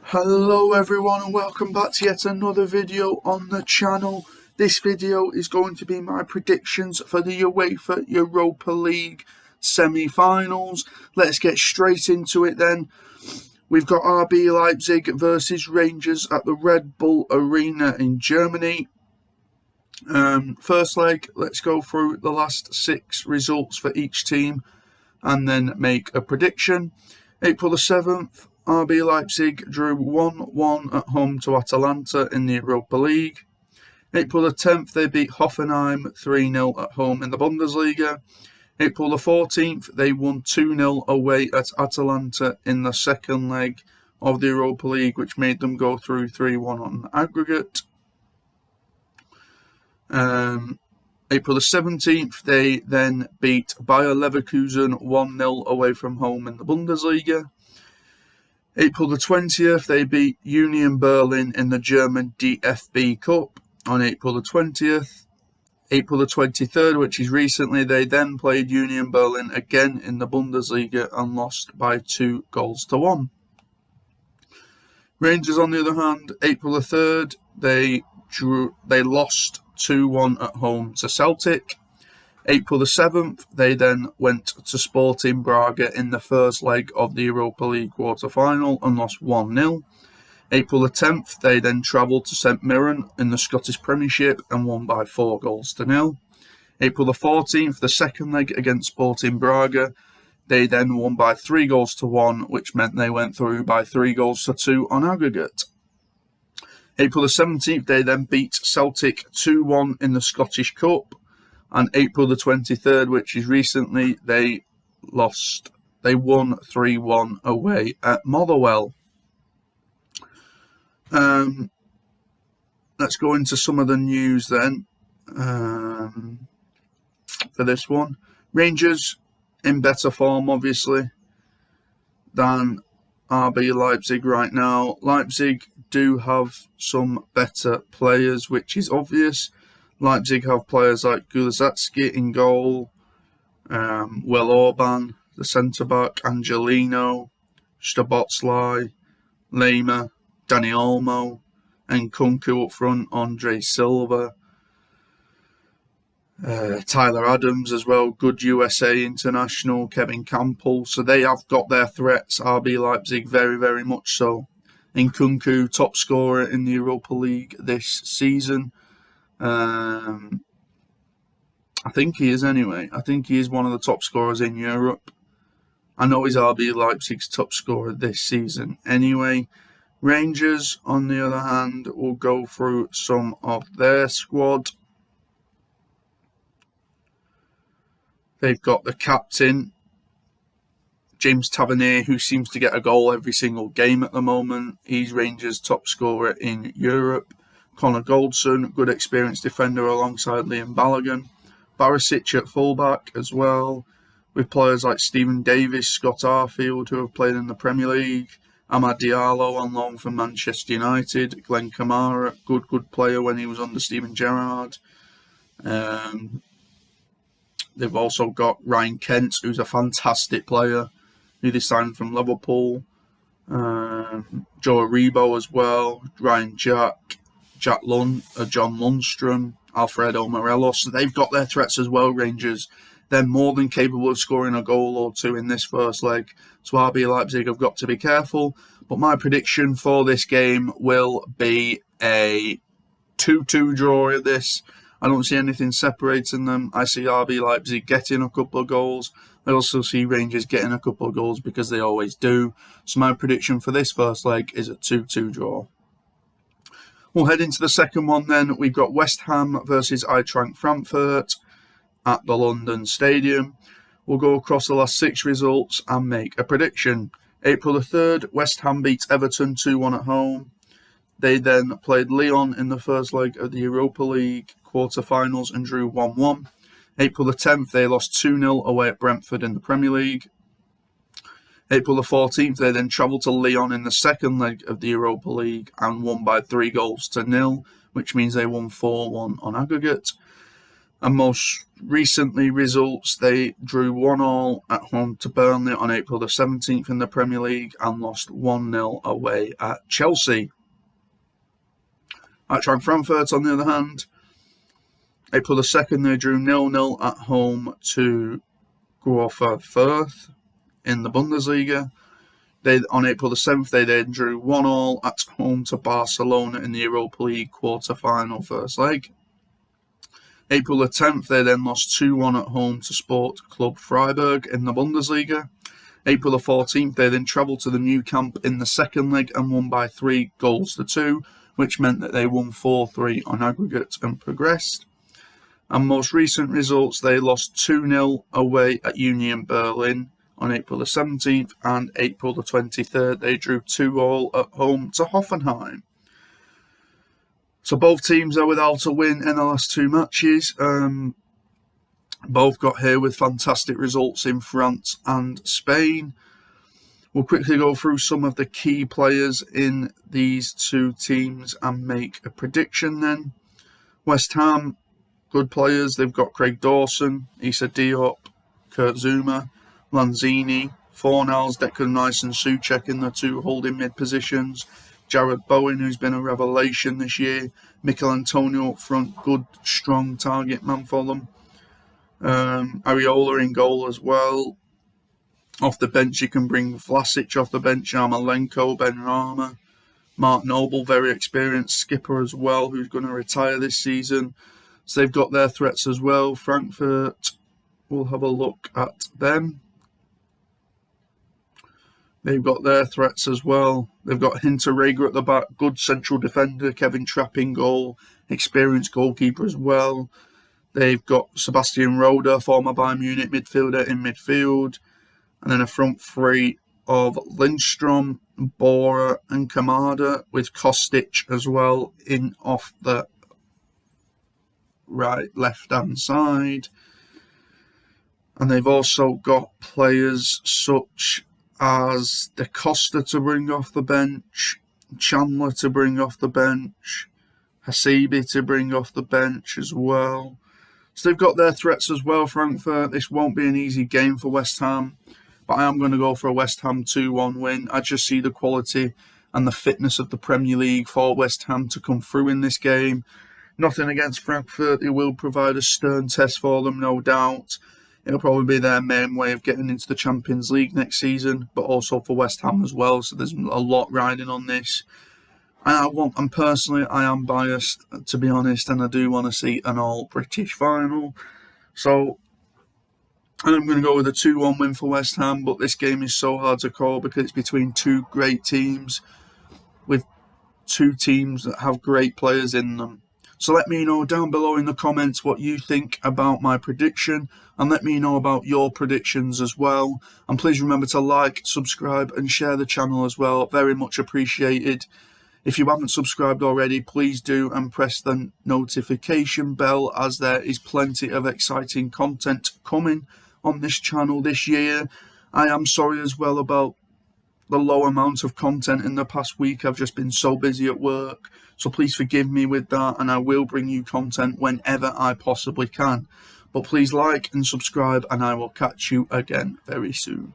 Hello everyone and welcome back to yet another video on the channel. This video is going to be my predictions for the UEFA Europa League Semi-Finals. Let's get straight into it then. We've got RB Leipzig versus Rangers at the Red Bull Arena in Germany. First leg, let's go through the last 6 results for each team and then make a prediction. April the 7th, RB Leipzig drew 1-1 at home to Atalanta in the Europa League. April the 10th, they beat Hoffenheim 3-0 at home in the Bundesliga. April the 14th, they won 2-0 away at Atalanta in the second leg of the Europa League, which made them go through 3-1 on aggregate. April the 17th, they then beat Bayer Leverkusen 1-0 away from home in the Bundesliga. April the 20th, they beat Union Berlin in the German DFB Cup on April the 20th. April the 23rd, which is recently, they then played Union Berlin again in the Bundesliga and lost by 2-1. Rangers, on the other hand, April the 3rd, they lost 2-1 at home to Celtic. April the 7th, they then went to Sporting Braga in the first leg of the Europa League quarter-final and lost 1-0. April the 10th, they then travelled to St Mirren in the Scottish Premiership and won by 4-0. April the 14th, the second leg against Sporting Braga, they then won by 3-1, which meant they went through by 3-2 on aggregate. April the 17th, they then beat Celtic 2-1 in the Scottish Cup. And April the 23rd, which is recently, they won 3-1 away at Motherwell. Let's go into some of the news then for this one. Rangers in better form, obviously, than RB Leipzig right now. Leipzig do have some better players, which is obvious. Leipzig have players like Gulizacki in goal, Will Orban, the centre-back, Angelino, Szoboszlai, Lema, Dani Olmo, and Nkunku up front, Andre Silva, Tyler Adams as well, good USA international, Kevin Campbell. So they have got their threats, RB Leipzig, very, very much so. Nkunku, top scorer in the Europa League this season. I think he is anyway. I think he is one of the top scorers in Europe. I know he's RB Leipzig's top scorer this season anyway. Rangers, on the other hand, will go through some of their squad. They've got the captain, James Tavernier, who seems to get a goal every single game at the moment. He's Rangers' top scorer in Europe. Connor Goldson, good experienced defender alongside Liam Balogun. Barisic at fullback as well, with players like Stephen Davis, Scott Arfield, who have played in the Premier League. Amad Diallo on loan from Manchester United. Glenn Kamara, good player when he was under Steven Gerrard. They've also got Ryan Kent, who's a fantastic player, who they signed from Liverpool. Joe Aribo as well. Ryan Jack. John Lundstrom, Alfredo Morelos. So they've got their threats as well, Rangers. They're more than capable of scoring a goal or two in this first leg. So RB Leipzig have got to be careful. But my prediction for this game will be a 2-2 draw at this. I don't see anything separating them. I see RB Leipzig getting a couple of goals. I also see Rangers getting a couple of goals because they always do. So my prediction for this first leg is a 2-2 draw. We'll head into the second one then. We've got West Ham versus Eintracht Frankfurt at the London Stadium. We'll go across the last 6 results and make a prediction. April the 3rd, West Ham beat Everton 2-1 at home. They then played Lyon in the first leg of the Europa League quarter-finals and drew 1-1. April the 10th, they lost 2-0 away at Brentford in the Premier League. April the 14th, they then travelled to Lyon in the second leg of the Europa League and won by 3-0, which means they won 4-1 on aggregate. And most recently results, they drew 1-1 at home to Burnley on April the 17th in the Premier League and lost 1-0 away at Chelsea. Eintracht Frankfurt, on the other hand, April the 2nd, they drew 0-0 at home to Greuther Fürth in the Bundesliga. On April the 7th, they then drew 1-1 at home to Barcelona in the Europa League quarter-final first leg. April the 10th, they then lost 2-1 at home to Sport Club Freiburg in the Bundesliga. April the 14th, they then travelled to the new camp in the second leg and won by 3-2, which meant that they won 4-3 on aggregate and progressed. And most recent results, they lost 2-0 away at Union Berlin on April the 17th, and April the 23rd, they drew 2-2 at home to Hoffenheim. So both teams are without a win in the last two matches. Both got here with fantastic results in France and Spain. We'll quickly go through some of the key players in these two teams and make a prediction then. West Ham, good players. They've got Craig Dawson, Issa Diop, Kurt Zouma, Lanzini, Fornals, Declan Rice and Souček in the two holding mid positions. Jared Bowen, who's been a revelation this year. Mikel Antonio up front, good, strong target man for them. Areola in goal as well. Off the bench, you can bring Vlasic off the bench, Yarmolenko, Benrahma. Mark Noble, very experienced skipper as well, who's going to retire this season. So they've got their threats as well. Frankfurt, we'll have a look at them. They've got their threats as well. They've got Hinteregger at the back, good central defender, Kevin Trapp in goal, experienced goalkeeper as well. They've got Sebastian Rode, former Bayern Munich midfielder, in midfield. And then a front three of Lindstrom, Bora and Kamada, with Kostic as well in off the left-hand side. And they've also got players such as De Costa to bring off the bench, Chandler to bring off the bench, Hasebe to bring off the bench as well. So they've got their threats as well, Frankfurt. This won't be an easy game for West Ham, but I am going to go for a West Ham 2-1 win. I just see the quality and the fitness of the Premier League for West Ham to come through in this game. Nothing against Frankfurt. It will provide a stern test for them, no doubt. It'll probably be their main way of getting into the Champions League next season, but also for West Ham as well. So there's a lot riding on this. And personally, I am biased, to be honest, and I do want to see an all-British final. So I'm going to go with a 2-1 win for West Ham, but this game is so hard to call because it's between two great teams with two teams that have great players in them. So let me know down below in the comments what you think about my prediction, and let me know about your predictions as well. And please remember to like, subscribe and share the channel as well. Very much appreciated. If you haven't subscribed already, please do, and press the notification bell, as there is plenty of exciting content coming on this channel this year. I am sorry as well about the low amount of content in the past week. I've just been so busy at work, so please forgive me with that, and I will bring you content whenever I possibly can. But please like and subscribe, and I will catch you again very soon.